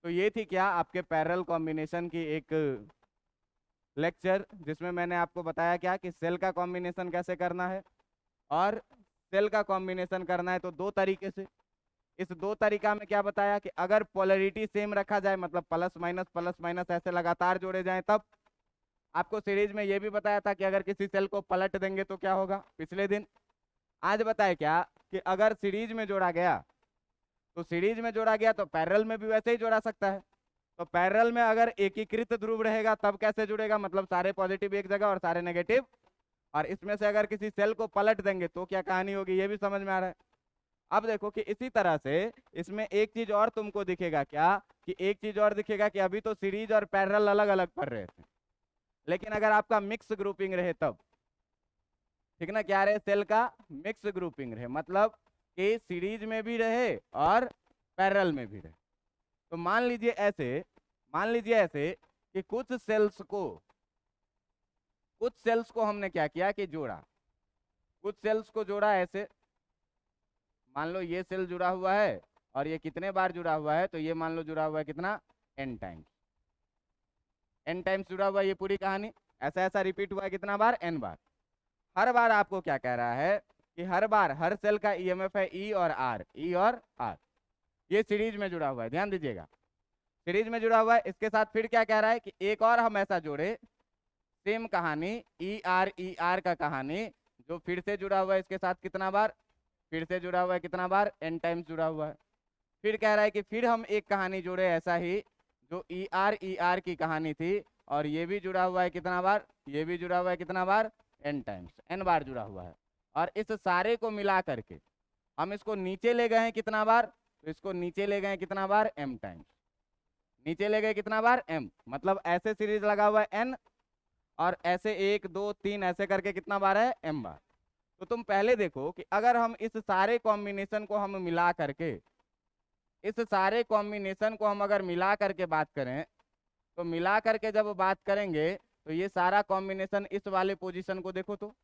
तो ये थी क्या आपके पैरेलल कॉम्बिनेशन की एक लेक्चर, जिसमें मैंने आपको बताया क्या कि सेल का कॉम्बिनेशन कैसे करना है, और सेल का कॉम्बिनेशन करना है तो दो तरीके से। इस दो तरीका में क्या बताया कि अगर पोलैरिटी सेम रखा जाए, मतलब प्लस माइनस ऐसे लगातार जोड़े जाएं, तब आपको सीरीज में ये भी बताया था कि अगर किसी सेल को पलट देंगे तो क्या होगा पिछले दिन। आज बताए क्या कि अगर सीरीज में जोड़ा गया तो सीरीज में जोड़ा गया तो पैरेलल में भी वैसे ही जोड़ा सकता है। तो पैरेलल में अगर एकीकृत ध्रुव रहेगा तब कैसे जुड़ेगा, मतलब सारे पॉजिटिव एक जगह और सारे नेगेटिव, और इसमें से अगर किसी सेल को पलट देंगे तो क्या कहानी होगी, ये भी समझ में आ रहा है। अब देखो कि इसी तरह से इसमें एक चीज और तुमको दिखेगा क्या, कि एक चीज और दिखेगा कि अभी तो सीरीज और पैरेलल अलग अलग पढ़ रहे थे, लेकिन अगर आपका मिक्स ग्रुपिंग रहे तब, ठीक ना, क्या रहे, सेल का मिक्स ग्रुपिंग रहे, मतलब कि सीरीज में भी रहे और पैरेलल में भी रहे। तो मान लीजिए ऐसे कि कुछ सेल्स को हमने क्या किया कि जोड़ा, कुछ सेल्स को जोड़ा ऐसे, मान लो ये सेल जुड़ा हुआ है और ये कितने बार जुड़ा हुआ है, तो ये मान लो जुड़ा हुआ है कितना, n टाइम्स, n टाइम्स जुड़ा हुआ है ये पूरी कहानी, ऐसा ऐसा रिपीट हुआ है कितना बार, n बार। हर बार आपको क्या कह रहा है कि हर बार हर सेल का ईएमएफ है E और R। ये सीरीज में जुड़ा हुआ है, ध्यान दीजिएगा, सीरीज में जुड़ा हुआ है। इसके साथ फिर क्या कह रहा है कि एक और हम ऐसा जोड़े, सेम कहानी ई आर का कहानी, जो फिर से जुड़ा हुआ है इसके साथ कितना बार, फिर से जुड़ा हुआ है कितना बार, n टाइम्स जुड़ा हुआ है। फिर कह रहा है कि फिर हम एक कहानी जोड़े ऐसा ही, जो ई आर की कहानी थी, और ये भी जुड़ा हुआ है कितना बार, ये भी जुड़ा हुआ है कितना बार, n टाइम्स, n बार जुड़ा हुआ है। और इस सारे को मिला करके हम इसको नीचे ले गए हैं कितना बार, तो इसको नीचे ले गए कितना बार, m टाइम्स, नीचे ले गए कितना बार, m, मतलब ऐसे सीरीज लगा हुआ है n, और ऐसे 1 2 3 ऐसे करके कितना बार है, m बार। तो तुम पहले देखो कि अगर हम इस सारे कॉम्बिनेशन को हम मिला करके, इस सारे कॉम्बिनेशन को हम अगर मिला करके बात करें, तो मिला करके जब बात करेंगे तो ये सारा कॉम्बिनेशन, इस वाले पोजीशन को देखो, तो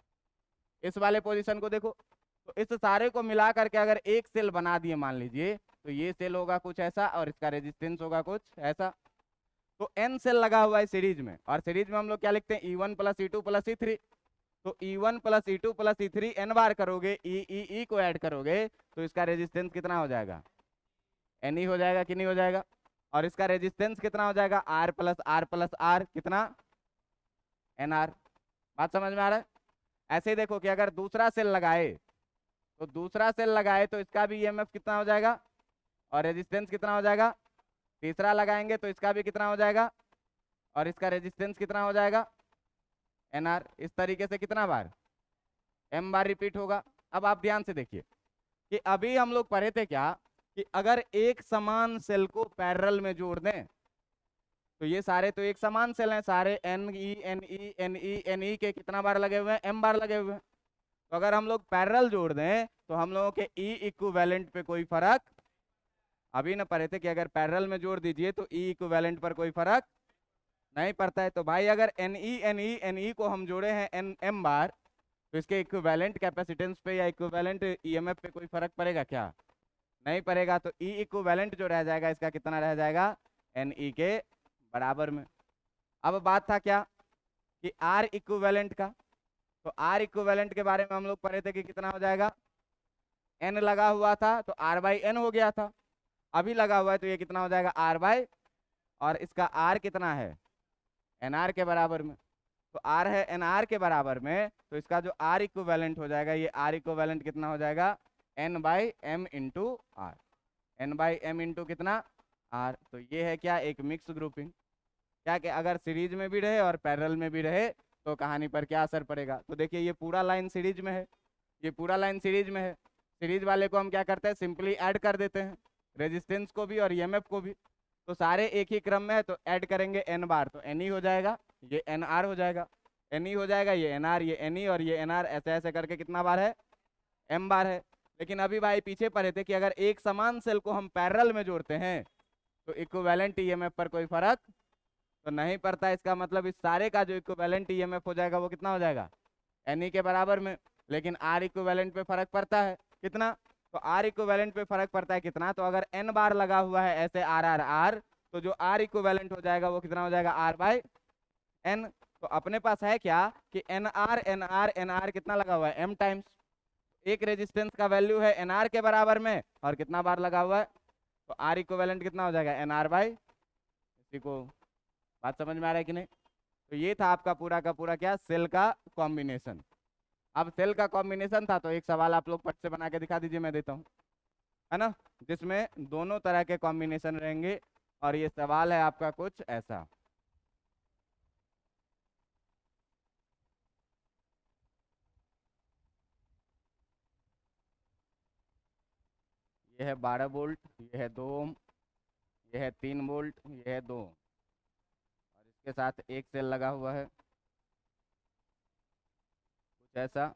इस वाले पोजीशन को देखो, तो इस सारे को मिला करके अगर एक सेल बना दिए मान लीजिए, तो ये सेल होगा कुछ ऐसा और इसका रेजिस्टेंस होगा कुछ ऐसा। तो n सेल लगा हुआ है सीरीज में, और सीरीज में हम लोग क्या लिखते हैं, E1 plus E2 plus E3। तो E1 plus E2 plus E3 n बार करोगे, E को ऐड करोगे, तो इसका रेजिस्टेंस कितना हो जाएगा, Ne हो जाएगा कि नहीं हो जाएगा। और इसका रेजिस्टेंस कितना हो जाएगा, R प्लस R कितना, NR। बात समझ में आ रहा है। ऐसे ही देखो कि अगर दूसरा सेल लगाए, तो दूसरा सेल लगाए तो इसका भी ईएमएफ कितना हो जाएगा और रेजिस्टेंस कितना हो जाएगा, तीसरा लगाएंगे तो इसका भी कितना हो जाएगा और इसका रेजिस्टेंस कितना हो जाएगा, NR। इस तरीके से कितना बार, m बार रिपीट होगा। अब आप ध्यान से देखिए कि अभी हम लोग पढ़े थे क्या कि अगर एक समान सेल को पैरेलल में जोड़ दें, तो ये सारे तो एक समान सेल हैं, सारे Ne के कितना बार लगे हुए हैं, m बार लगे हुए हैं। तो अगर हम लोग पैरेलल जोड़ दें तो हम लोगों के E इक्विवेलेंट पे कोई फर्क, अभी ना पढ़े थे कि अगर पैरेलल में जोड़ दीजिए तो E इक्विवेलेंट पर कोई फर्क नहीं पड़ता है। तो भाई अगर Ne को हम जोड़े हैं m बार, तो इसके इक्विवेलेंट कैपेसिटेंस पे या इक्विवेलेंट ईएमएफ पे कोई फर्क पड़ेगा क्या, नहीं पड़ेगा। तो E इक्विवेलेंट जो रह जाएगा इसका कितना रह जाएगा, Ne के बराबर में। अब बात था क्या कि आर इक्विवेलेंट का, तो आर इक्विवेलेंट के बारे में हम लोग पढ़े थे कि कितना हो जाएगा, एन लगा हुआ था तो आर बाई एन हो गया था, अभी लगा हुआ है तो ये कितना हो जाएगा आर बाई, और इसका आर कितना है एन आर के बराबर में, तो आर है एन आर के बराबर में, तो इसका जो आर इक्विवेलेंट हो जाएगा, ये आर इक्विवेलेंट कितना हो जाएगा n by m into r, n by m into कितना आर। तो ये है क्या एक मिक्स ग्रुपिंग, क्या कि अगर सीरीज में भी रहे और पैरेलल में भी रहे तो कहानी पर क्या असर पड़ेगा। तो देखिए ये पूरा लाइन सीरीज में है, ये पूरा लाइन सीरीज में है, सीरीज वाले को हम क्या करते हैं सिंपली ऐड कर देते हैं, रेजिस्टेंस को भी और ईएमएफ को भी, तो सारे एक ही क्रम में है तो ऐड करेंगे एन बार, तो एन ई हो जाएगा, ये एन आर हो जाएगा, एन ई हो जाएगा, ये एन आर, ये एन ई और ये एन आर, ऐसे ऐसे करके कितना बार है एम बार है। लेकिन अभी भाई पीछे पढ़े थे कि अगर एक समान सेल को हम पैरेलल में जोड़ते हैं तो इक्विवेलेंट ईएमएफ पर कोई फर्क तो नहीं पड़ता, इसका मतलब इस सारे का जो इक्विवेलेंट ईएमएफ हो जाएगा वो कितना हो जाएगा एन ई के बराबर में। लेकिन आर इक्विवेलेंट पे फर्क पड़ता है कितना, तो आर इक्विवेलेंट पे फर्क पड़ता है कितना, तो अगर एन बार लगा हुआ है ऐसे आर आर आर, तो जो आर इक्विवेलेंट हो जाएगा वो कितना हो जाएगा आर बाई एन। तो अपने पास है क्या कि N R N R N R कितना लगा हुआ है एम टाइम्स, एक रेजिस्टेंस का वैल्यू है एन आर के बराबर में और कितना बार लगा हुआ है, तो आर इक्विवेलेंट कितना हो जाएगा एन आर बाई, इसी को बात समझ में आ रहा है कि नहीं। तो ये था आपका पूरा का पूरा क्या सेल का कॉम्बिनेशन। अब सेल का कॉम्बिनेशन था तो एक सवाल आप लोग पट से बना के दिखा दीजिए, मैं देता हूँ, है ना, जिसमें दोनों तरह के कॉम्बिनेशन रहेंगे, और ये सवाल है आपका कुछ ऐसा। ये है 12 वोल्ट, ये है 2 ओम, ये है 3 वोल्ट, ये है 2 ओम, और इसके साथ एक सेल लगा हुआ है कुछ ऐसा।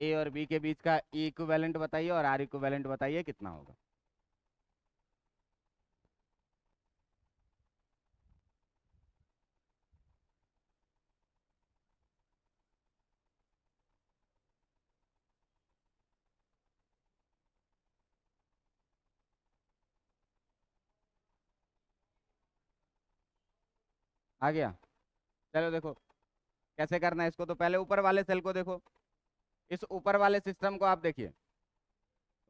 ए और बी के बीच का ई इक्विवेलेंट बताइए और आर इक्विवेलेंट बताइए कितना होगा। आ गया, चलो देखो कैसे करना है इसको, तो पहले ऊपर वाले सेल को देखो, इस ऊपर वाले सिस्टम को आप देखिए,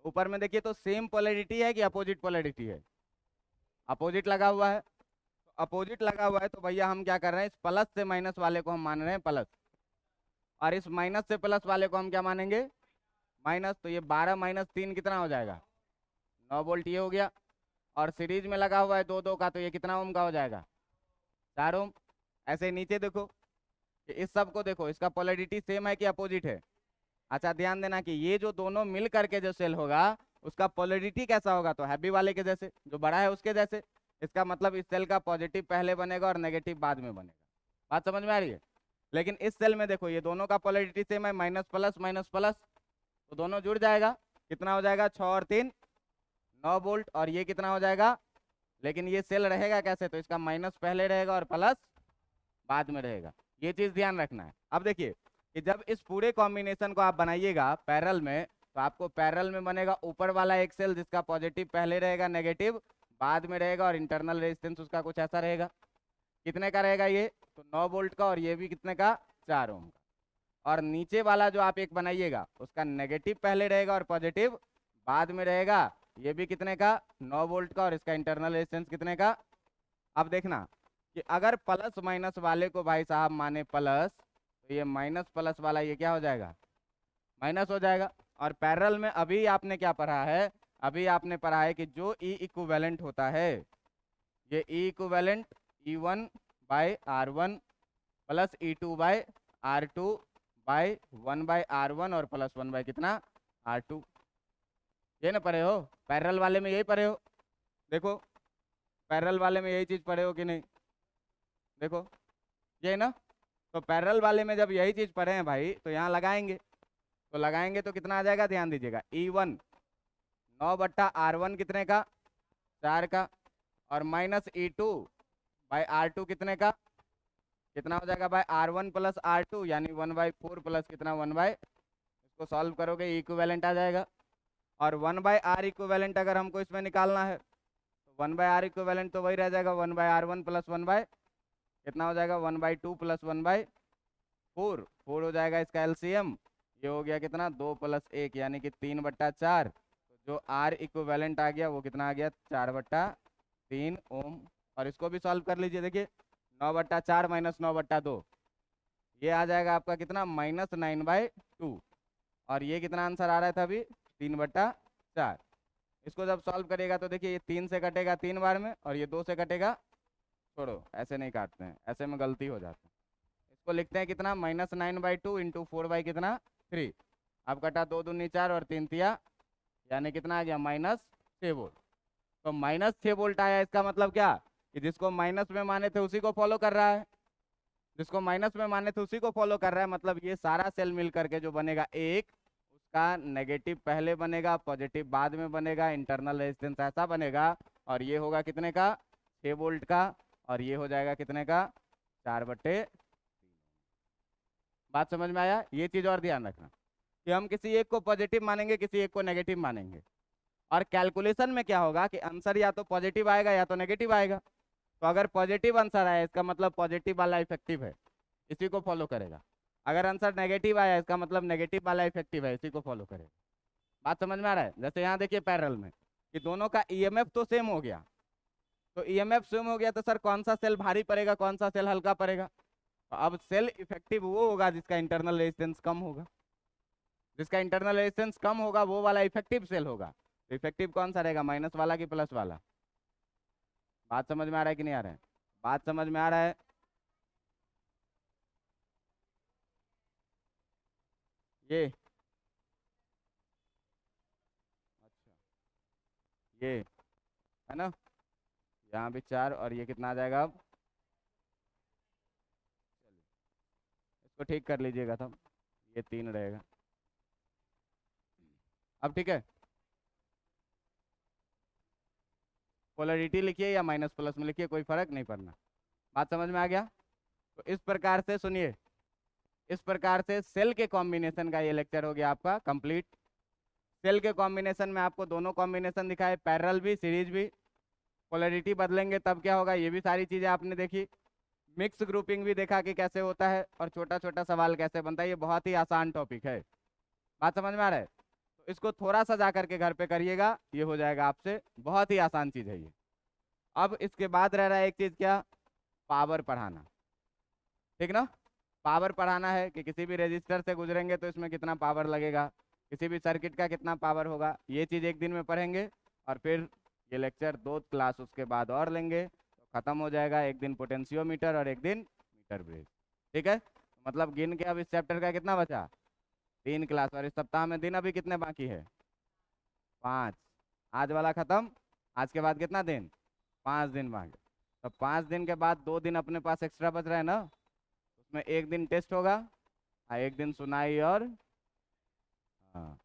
ऊपर में देखिए तो सेम पोलैरिटी है कि अपोजिट पोलैरिटी है, अपोजिट लगा हुआ है, तो अपोजिट लगा हुआ है तो भैया हम क्या कर रहे हैं इस प्लस से माइनस वाले को हम मान रहे हैं प्लस, और इस माइनस से प्लस वाले को हम क्या मानेंगे माइनस, तो ये 12 माइनस 3 कितना हो जाएगा 9 वोल्ट ये हो गया, और सीरीज में लगा हुआ है दो दो का, तो ये कितना ओम का हो जाएगा 4 ओम। ऐसे ही नीचे देखो कि इस सब को देखो, इसका पोलैरिटी सेम है कि अपोजिट है। अच्छा ध्यान देना कि ये जो दोनों मिल करके जो सेल होगा उसका पोलैरिटी कैसा होगा, तो हैवी वाले के जैसे, जो बड़ा है उसके जैसे, इसका मतलब इस सेल का पॉजिटिव पहले बनेगा और नेगेटिव बाद में बनेगा। बात समझ में आ रही है। लेकिन इस सेल में देखो ये दोनों का पोलैरिटी सेम है, माइनस प्लस, तो दोनों जुड़ जाएगा, कितना हो जाएगा 6 और 3 9 वोल्ट, और ये कितना हो जाएगा, लेकिन ये सेल रहेगा कैसे, तो इसका माइनस पहले रहेगा और प्लस बाद में रहेगा, ये चीज ध्यान रखना है। अब देखिए कि जब इस पूरे कॉम्बिनेशन को आप बनाइएगा पैरेलल में, तो आपको पैरेलल में बनेगा ऊपर वाला एक सेल जिसका पॉजिटिव पहले रहेगा नेगेटिव बाद में रहेगा, और इंटरनल रेजिस्टेंस उसका कुछ ऐसा रहेगा, कितने का रहेगा ये, तो 9 वोल्ट का, और ये भी कितने का 4 ओम का। और नीचे वाला जो आप एक बनाइएगा उसका नेगेटिव पहले रहेगा और पॉजिटिव बाद में रहेगा, ये भी कितने का 9 वोल्ट का, और इसका इंटरनल रेजिस्टेंस कितने का। अब देखना कि अगर प्लस माइनस वाले को भाई साहब माने प्लस, तो ये माइनस प्लस वाला ये क्या हो जाएगा माइनस हो जाएगा। और पैरेलल में अभी आपने क्या पढ़ा है, अभी आपने पढ़ा है कि जो ई इक्विवेलेंट होता है, ये E equivalent E1 by R1 plus E2 by R2 by 1 by R1 और प्लस 1 बाई कितना R2, ये ना पढ़े हो, पैरेलल वाले में यही पढ़े हो। देखो पैरेलल वाले में यही चीज पढ़े हो कि नहीं, देखो ये ना, तो पैरेलल वाले में जब यही चीज पढ़े हैं भाई तो यहाँ लगाएंगे, तो लगाएंगे तो कितना आ जाएगा ध्यान दीजिएगा E1 9/R1 कितने का, 4 का, और माइनस E2/R2 कितने का, कितना हो जाएगा, बाय R1 प्लस R2 यानी 1/4 प्लस कितना 1 बाय, इसको सॉल्व करोगे इक्विवेलेंट आ जाएगा। और 1/R इक्विवेलेंट अगर हमको इसमें निकालना है तो 1/R इक्विवेलेंट तो वही रह जाएगा 1/R1 प्लस 1 बाय कितना हो जाएगा 1/2 प्लस 1/4, 4 हो जाएगा इसका एलसीएम, ये हो गया कितना 2 प्लस 1 यानी कि 3/4। तो जो R इक्विवेलेंट आ गया वो कितना आ गया 4/3 ओम। और इसको भी सॉल्व कर लीजिए, देखिए 9/4 माइनस 9/2 ये आ जाएगा आपका कितना -9/2, और ये कितना आंसर आ रहा था अभी 3/4। इसको जब सॉल्व करेगा तो देखिए ये 3 से कटेगा 3 बार में, और ये 2 से कटेगा, छोड़ो ऐसे नहीं काटते हैं, ऐसे में गलती हो जाती है। इसको लिखते हैं कितना -9/2 इंटू 4 कितना 3, अब कटा 2 दूनी 4 और 3 तिया यानी कितना आ गया -6 वोल्ट। तो -6 वोल्ट आया, इसका मतलब क्या कि जिसको माइनस में माने थे उसी को फॉलो कर रहा है, जिसको माइनस में माने थे उसी को फॉलो कर रहा है। मतलब ये सारा सेल मिल करके जो बनेगा एक, उसका नेगेटिव पहले बनेगा, पॉजिटिव बाद में बनेगा, इंटरनल रेजिस्टेंस ऐसा बनेगा, और ये होगा कितने का 6 वोल्ट का, और ये हो जाएगा कितने का 4/3। बात समझ में आया। ये चीज और ध्यान रखना कि हम किसी एक को पॉजिटिव मानेंगे, किसी एक को नेगेटिव मानेंगे, और कैलकुलेशन में क्या होगा कि आंसर या तो पॉजिटिव आएगा या तो नेगेटिव आएगा। तो अगर पॉजिटिव आंसर आया इसका मतलब पॉजिटिव वाला इफेक्टिव है, इसी को फॉलो करेगा। अगर आंसर नेगेटिव आया इसका मतलब नेगेटिव वाला इफेक्टिव है, इसी को फॉलो करेगा। बात समझ में आ रहा है। जैसे यहाँ देखिए पैरेलल में कि दोनों का ईएमएफ तो सेम हो गया, तो ईएमएफ सेम हो गया तो सर कौन सा सेल भारी पड़ेगा कौन सा सेल हल्का पड़ेगा। तो अब सेल इफेक्टिव वो होगा जिसका इंटरनल रेजिस्टेंस कम होगा, जिसका इंटरनल रेजिस्टेंस कम होगा वो वाला इफेक्टिव सेल होगा। तो इफेक्टिव कौन सा रहेगा, माइनस वाला कि प्लस वाला। बात समझ में आ रहा है कि नहीं आ रहा है, बात समझ में आ रहा है। ये अच्छा, ये है ना, यहाँ भी 4 और ये कितना आ जाएगा अब, इसको ठीक कर लीजिएगा तब, ये 3 रहेगा। अब ठीक है, पोलरिटी लिखिए या माइनस प्लस में लिखिए, कोई फर्क नहीं पड़ना। बात समझ में आ गया। तो इस प्रकार से सुनिए, इस प्रकार से सेल के कॉम्बिनेशन का ये लेक्चर हो गया आपका कंप्लीट। सेल के कॉम्बिनेशन में आपको दोनों कॉम्बिनेशन दिखाए, पैरेलल भी सीरीज भी। पोलरिटी बदलेंगे तब क्या होगा, ये भी सारी चीज़ें आपने देखी। मिक्स ग्रुपिंग भी देखा कि कैसे होता है, और छोटा छोटा सवाल कैसे बनता है। ये बहुत ही आसान टॉपिक है। बात समझ में आ रहा है। तो इसको थोड़ा सा जा करके घर पे करिएगा, ये हो जाएगा आपसे, बहुत ही आसान चीज़ है ये। अब इसके बाद रह रहा है एक चीज़, क्या, पावर पढ़ाना, ठीक ना। पावर पढ़ाना है कि किसी भी रजिस्टर से गुजरेंगे तो इसमें कितना पावर लगेगा, किसी भी सर्किट का कितना पावर होगा, ये चीज़ एक दिन में पढ़ेंगे। और फिर ये लेक्चर 2 क्लास उसके बाद और लेंगे तो ख़त्म हो जाएगा। एक दिन पोटेंशियोमीटर और एक दिन मीटर ब्रिज, ठीक है। मतलब गिन के अब इस चैप्टर का कितना बचा, 3 क्लास, और इस सप्ताह में दिन अभी कितने बाकी है, 5। आज वाला ख़त्म, आज के बाद कितना दिन, 5 दिन बाकी। तो 5 दिन के बाद 2 दिन अपने पास एक्स्ट्रा बच रहा है ना, उसमें एक दिन टेस्ट होगा, एक दिन सुनाई और हाँ